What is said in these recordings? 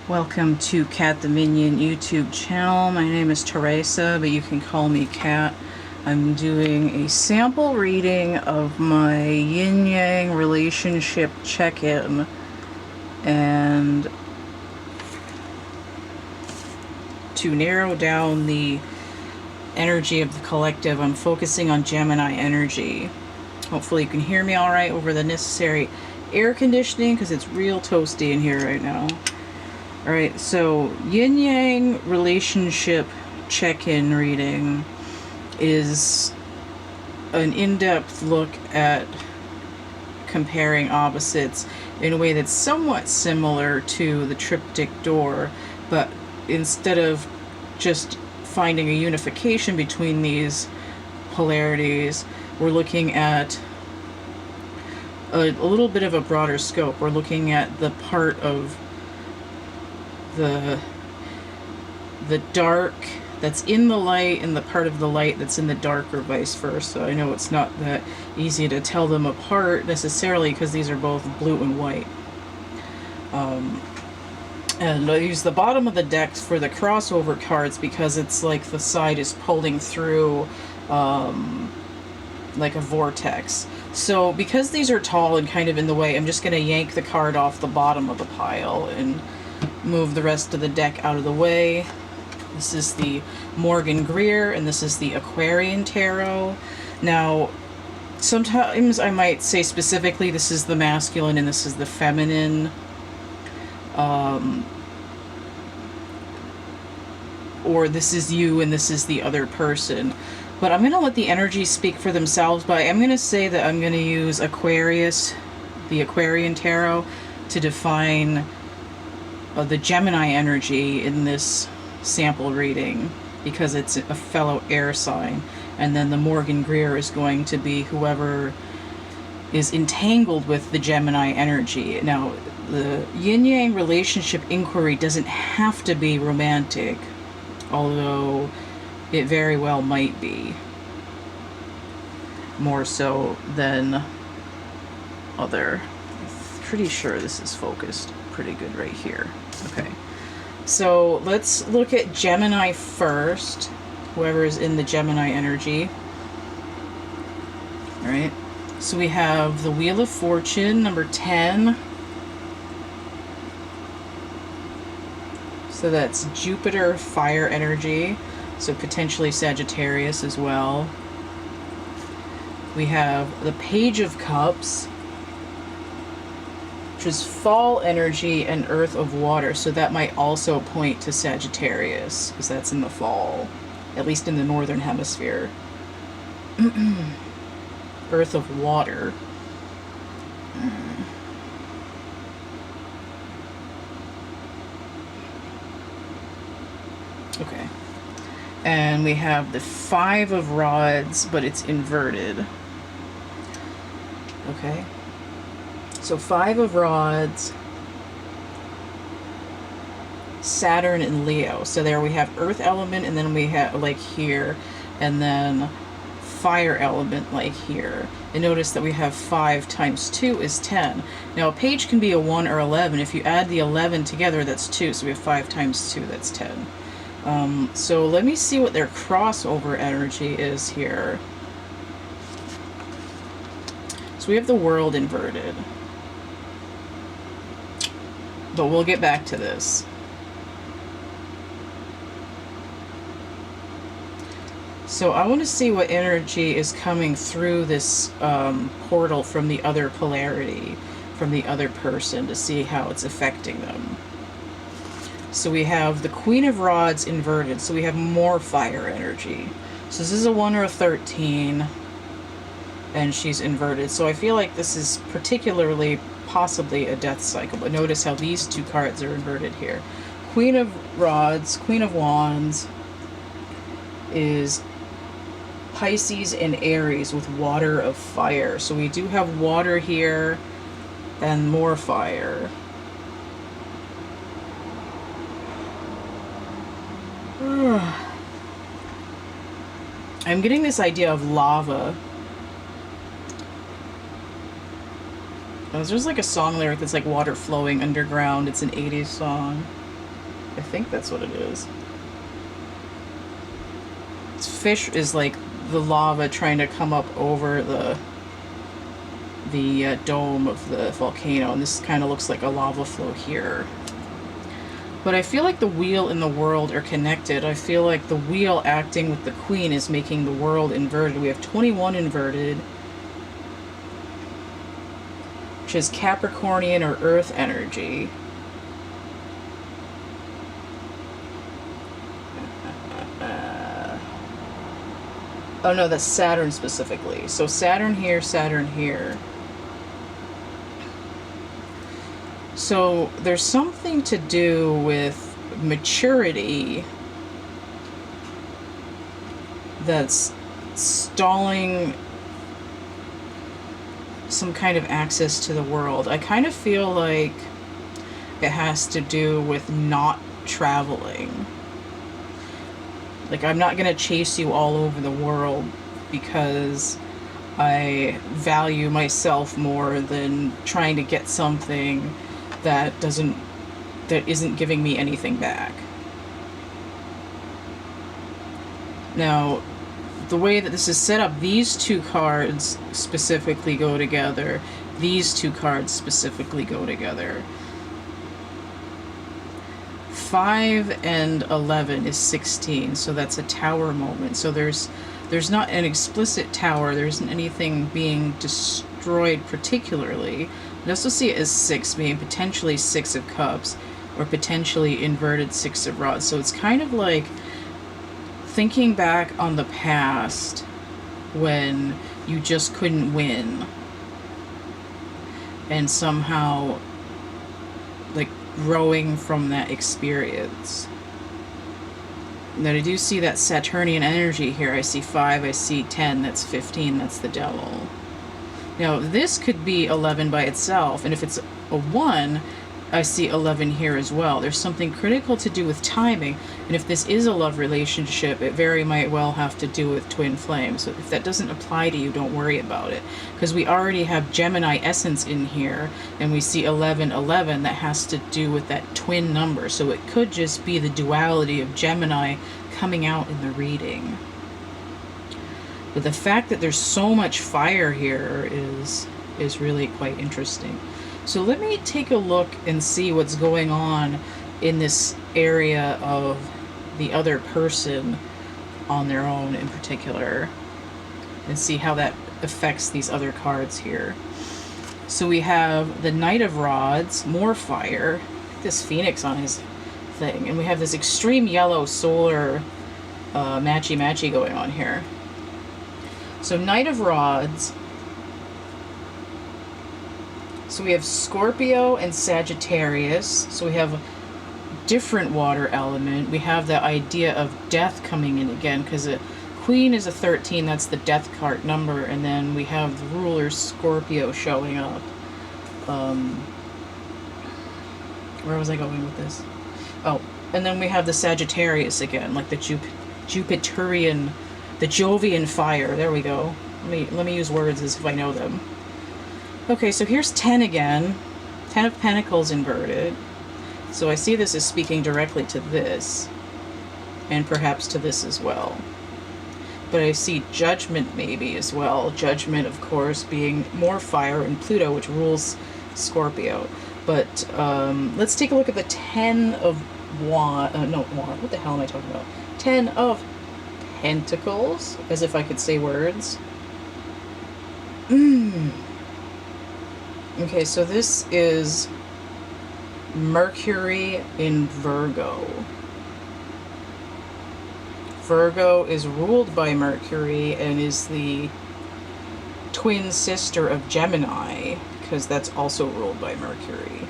Welcome to CATtheMinion YouTube channel. My name is Teresa, but you can call me Cat. I'm doing a sample reading of my Yin-Yang Relationship Check-In, and to narrow down the energy of the collective, I'm focusing on Gemini energy. Hopefully you can hear me all right over the necessary air conditioning, because it's real toasty in here right now. Alright, so Yin-Yang Relationship Check-In reading is an in-depth look at comparing opposites in a way that's somewhat similar to the triptych door, but instead of just finding a unification between these polarities, we're looking at a little bit of a broader scope. We're looking at the part of the dark that's in the light and the part of the light that's in the dark, or vice versa. I know it's not that easy to tell them apart necessarily because these are both blue and white. And I use the bottom of the decks for the crossover cards because it's like the side is pulling through like a vortex. So because these are tall and kind of in the way, I'm just going to yank the card off the bottom of the pile and move the rest of the deck out of the way. This is the Morgan Greer, and this is the Aquarian Tarot. Now, sometimes I might say specifically this is the masculine and this is the feminine. Or this is you and this is the other person. But I'm going to let the energies speak for themselves, but I'm going to say that I'm going to use Aquarius, the Aquarian Tarot, to define the Gemini energy in this sample reading, because it's a fellow air sign. And then the Morgan Greer is going to be whoever is entangled with the Gemini energy. Now, the Yin-Yang relationship inquiry doesn't have to be romantic, although it very well might be. More so than other. I'm pretty sure this is focused pretty good right here. Okay, so let's look at Gemini first, whoever is in the Gemini energy. All right, so we have the Wheel of Fortune, number 10. So that's Jupiter fire energy, so potentially Sagittarius as well. We have the Page of Cups, which is fall energy and earth of water, so that might also point to Sagittarius, because that's in the fall, at least in the northern hemisphere. Earth of water. Okay. And we have the Five of Rods, but it's inverted. Okay. So Five of Rods, Saturn and Leo. So there we have earth element, and then we have like here, and then fire element like here. And notice that we have 5 times 2 is 10. Now a page can be a 1 or 11. If you add the 11 together, that's 2. So we have 5 times 2, that's 10. So let me see what their crossover energy is here. So we have the World inverted. But we'll get back to this. So I want to see what energy is coming through this portal from the other polarity, from the other person, to see how it's affecting them. So we have the Queen of Rods inverted, so we have more fire energy. So this is a 1 or a 13, and she's inverted. So I feel like this is particularly possibly a death cycle, but notice how these two cards are inverted here. Queen of Rods, Queen of Wands is Pisces and Aries with water of fire. So we do have water here and more fire. I'm getting this idea of lava. There's like a song lyric that's like water flowing underground. It's an 80s song. I think that's what it is. Fish is like the lava trying to come up over the dome of the volcano, and this kind of looks like a lava flow here. But I feel like the wheel and the world are connected. I feel like the wheel acting with the queen is making the world inverted. We have 21 inverted, which is Capricornian or Earth energy. Oh no, that's Saturn specifically. So Saturn here, Saturn here. So there's something to do with maturity that's stalling some kind of access to the world. I kind of feel like it has to do with not traveling. Like, I'm not going to chase you all over the world because I value myself more than trying to get something that isn't giving me anything back. Now, the way that this is set up, these two cards specifically go together. These two cards specifically go together. 5 and 11 is 16, so that's a tower moment. So there's not an explicit tower. There isn't anything being destroyed particularly. I also see it as 6, meaning potentially 6 of cups, or potentially inverted 6 of rods. So it's kind of like thinking back on the past when you just couldn't win, and somehow like growing from that experience. Now I do see that Saturnian energy here. I see 5, I see 10, that's 15, that's the devil. Now this could be 11 by itself, and if it's a 1, I see 11 here as well. There's something critical to do with timing, and if this is a love relationship, it very might well have to do with twin flames. So if that doesn't apply to you, don't worry about it, because we already have Gemini essence in here, and we see 1111 that has to do with that twin number. So it could just be the duality of Gemini coming out in the reading. But the fact that there's so much fire here is really quite interesting. So let me take a look and see what's going on in this area of the other person on their own in particular, and see how that affects these other cards here. So we have the Knight of Rods, more fire, this Phoenix on his thing, and we have this extreme yellow solar matchy-matchy going on here. So Knight of Rods. So we have Scorpio and Sagittarius. So we have a different water element. We have the idea of death coming in again, because a Queen is a 13, that's the death card number, and then we have the ruler Scorpio showing up. Where was I going with this? Oh, and then we have the Sagittarius again, like the Jupiterian, the Jovian fire. There we go. Let me use words as if I know them. Okay, so here's 10 again. 10 of Pentacles inverted. So I see this as speaking directly to this, and perhaps to this as well. But I see Judgment maybe as well. Judgment, of course, being more fire, and Pluto, which rules Scorpio. But let's take a look at the 10 of what the hell am I talking about? 10 of Pentacles, as if I could say words. Okay, so this is Mercury in Virgo. Virgo is ruled by Mercury and is the twin sister of Gemini, because that's also ruled by Mercury.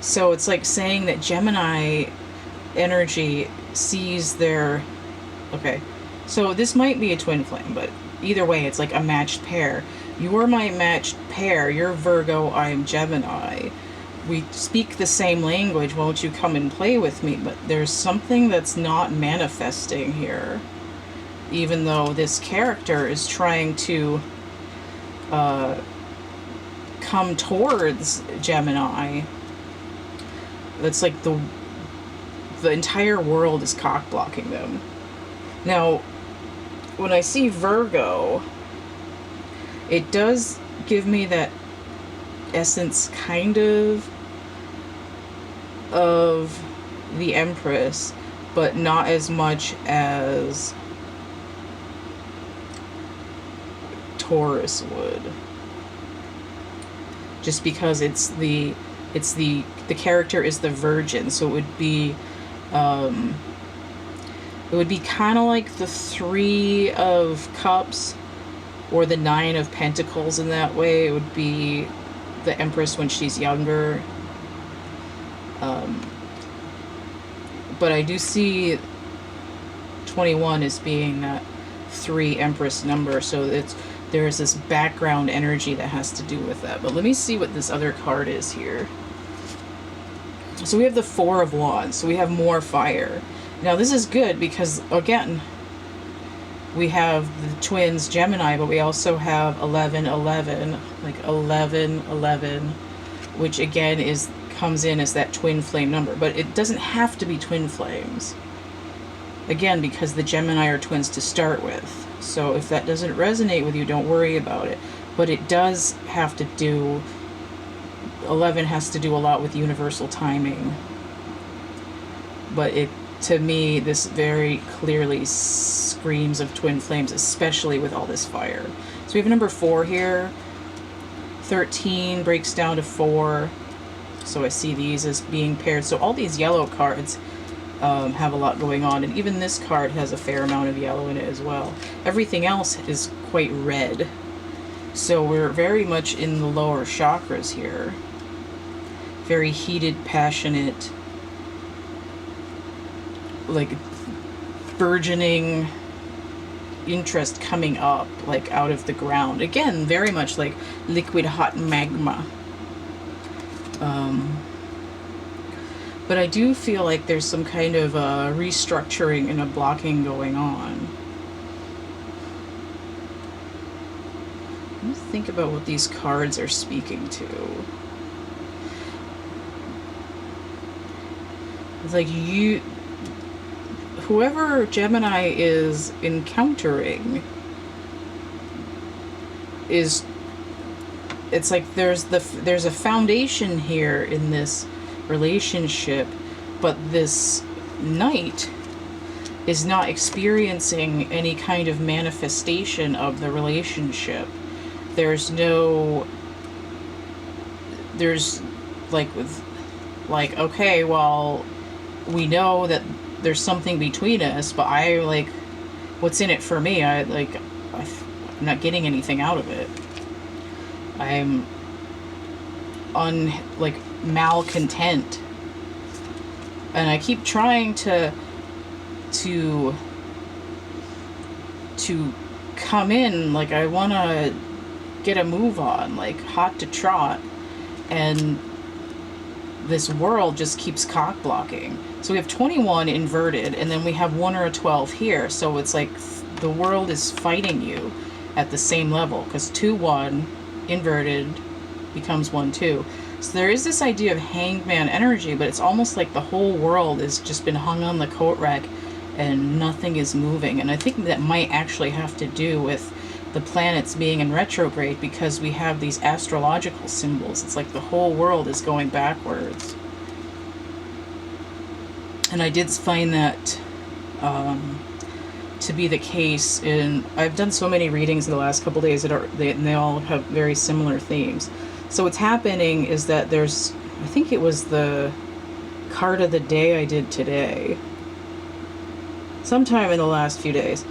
So it's like saying that Gemini energy sees their... Okay, so this might be a twin flame, but either way, it's like a matched pair. You're my matched pair. You're Virgo, I'm Gemini. We speak the same language. Won't you come and play with me? But there's something that's not manifesting here. Even though this character is trying to come towards Gemini. That's like the the entire world is cock blocking them. Now, when I see Virgo, it does give me that essence kind of the Empress, but not as much as Taurus would. Just because the character is the Virgin, so it would be kind of like the Three of Cups or the Nine of Pentacles in that way. It would be the Empress when she's younger. But I do see 21 as being that 3 Empress number, so there's this background energy that has to do with that. But let me see what this other card is here. So we have the Four of Wands, so we have more fire. Now this is good because, again, we have the twins Gemini, but we also have 11-11, like 11-11, which again comes in as that twin flame number. But it doesn't have to be twin flames. Again, because the Gemini are twins to start with. So if that doesn't resonate with you, don't worry about it. But it does have to do, 11 has to do a lot with universal timing. But to me, this very clearly screams of twin flames, especially with all this fire. So we have number 4 here. 13 breaks down to 4. So I see these as being paired. So all these yellow cards have a lot going on, and even this card has a fair amount of yellow in it as well. Everything else is quite red. So we're very much in the lower chakras here. Very heated, passionate, like burgeoning interest coming up, like out of the ground. Again, very much like liquid hot magma. But I do feel like there's some kind of restructuring and a blocking going on. Let me think about what these cards are speaking to. It's like whoever Gemini is encountering it's like there's a foundation here in this relationship, but this knight is not experiencing any kind of manifestation of the relationship. There's okay, well, we know that there's something between us, but what's in it for me? I'm not getting anything out of it. I'm malcontent, and I keep trying to come in, like I want to get a move on, like hot to trot, and this world just keeps cock blocking. So we have 21 inverted, and then we have 1 or a 12 here, so it's like the world is fighting you at the same level, because 2-1 inverted becomes 1-2. So there is this idea of hangman energy, but it's almost like the whole world has just been hung on the coat rack and nothing is moving. And I think that might actually have to do with the planets being in retrograde, because we have these astrological symbols. It's like the whole world is going backwards. And I did find that to be the case, and I've done so many readings in the last couple days and they all have very similar themes. So what's happening is that I think it was the card of the day I did today, sometime in the last few days.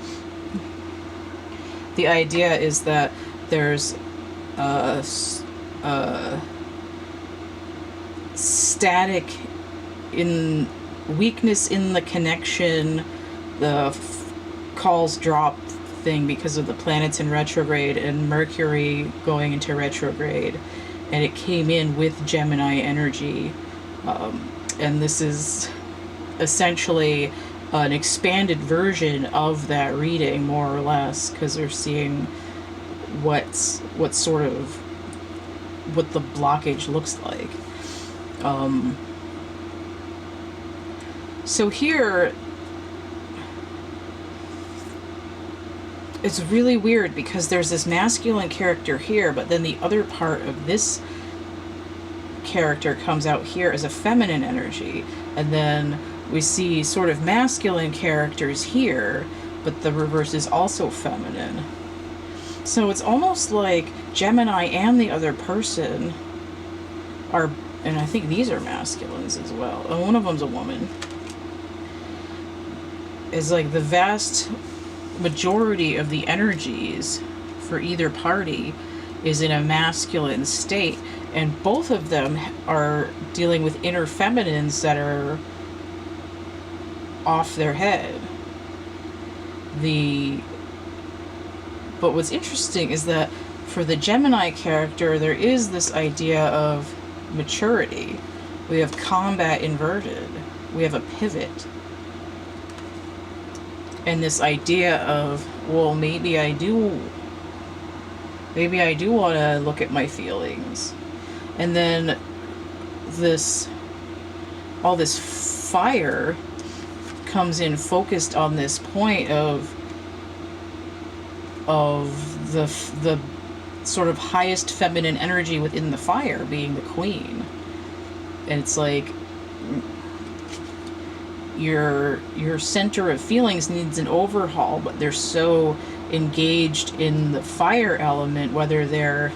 The idea is that there's static in weakness in the connection, the calls drop thing because of the planets in retrograde and Mercury going into retrograde, and it came in with Gemini energy, and this is essentially an expanded version of that reading, more or less, because they're seeing what the blockage looks like. So here, it's really weird because there's this masculine character here, but then the other part of this character comes out here as a feminine energy. And then we see sort of masculine characters here, but the reverse is also feminine. So it's almost like Gemini and the other person are, and I think these are masculines as well, and one of them's a woman, is like the vast majority of the energies for either party is in a masculine state, and both of them are dealing with inner feminines that are off their head. But what's interesting is that for the Gemini character, there is this idea of maturity. We have combat inverted. We have a pivot. And this idea of, well, maybe I do want to look at my feelings. And then all this fire comes in focused on this point of the sort of highest feminine energy within the fire being the queen. And it's like your center of feelings needs an overhaul, but they're so engaged in the fire element, whether they're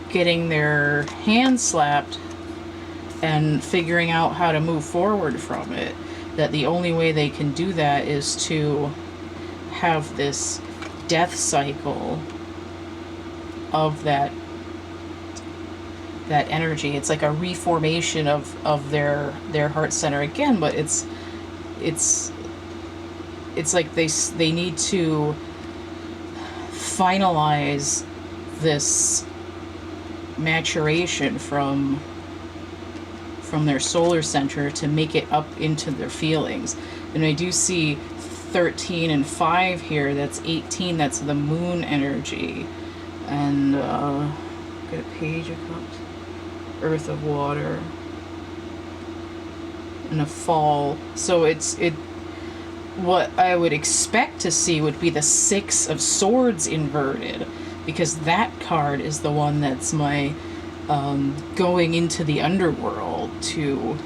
getting their hands slapped and figuring out how to move forward from it, that the only way they can do that is to have this death cycle of that energy. It's like a reformation of their heart center again, but it's like they need to finalize this maturation from their solar center to make it up into their feelings. And I do see 13 and 5 here. That's 18. That's the moon energy. And get a page of cups, earth of water, and a fall. So what I would expect to see would be the 6 of swords inverted, because that card is the one that's my going into the underworld to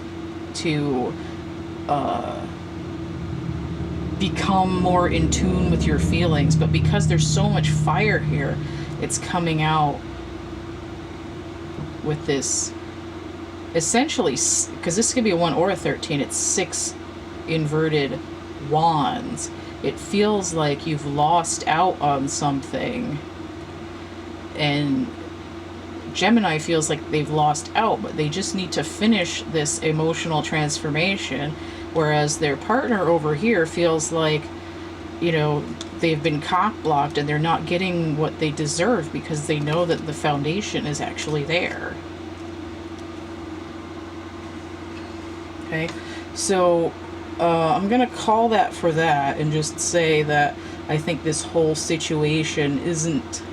become more in tune with your feelings. But because there's so much fire here, it's coming out with this essentially, because this could be a 1 or a 13, it's 6 inverted wands. It feels like you've lost out on something, and Gemini feels like they've lost out, but they just need to finish this emotional transformation, whereas their partner over here feels like, they've been cock-blocked and they're not getting what they deserve because they know that the foundation is actually there. Okay, so I'm gonna call that for that and just say that I think this whole situation isn't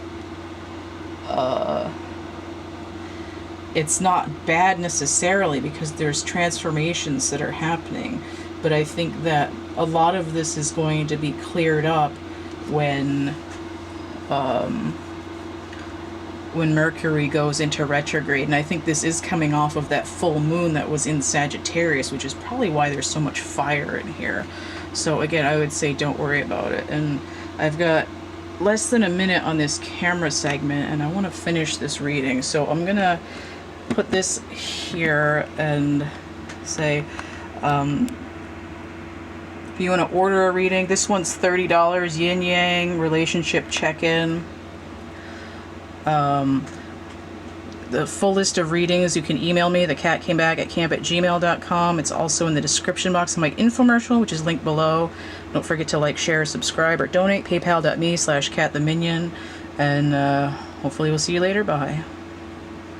it's not bad necessarily, because there's transformations that are happening, but I think that a lot of this is going to be cleared up when Mercury goes into retrograde. And I think this is coming off of that full moon that was in Sagittarius, which is probably why there's so much fire in here. So again, I would say don't worry about it. And I've got less than a minute on this camera segment, and I want to finish this reading. So I'm gonna put this here and say, if you want to order a reading, this one's $30, Yin-Yang Relationship Check-In. The full list of readings, you can email me, thecatcamebackatcamp@gmail.com. It's also in the description box of my infomercial, which is linked below. Don't forget to like, share, subscribe, or donate. PayPal.me/CATtheMinion. And hopefully we'll see you later. Bye.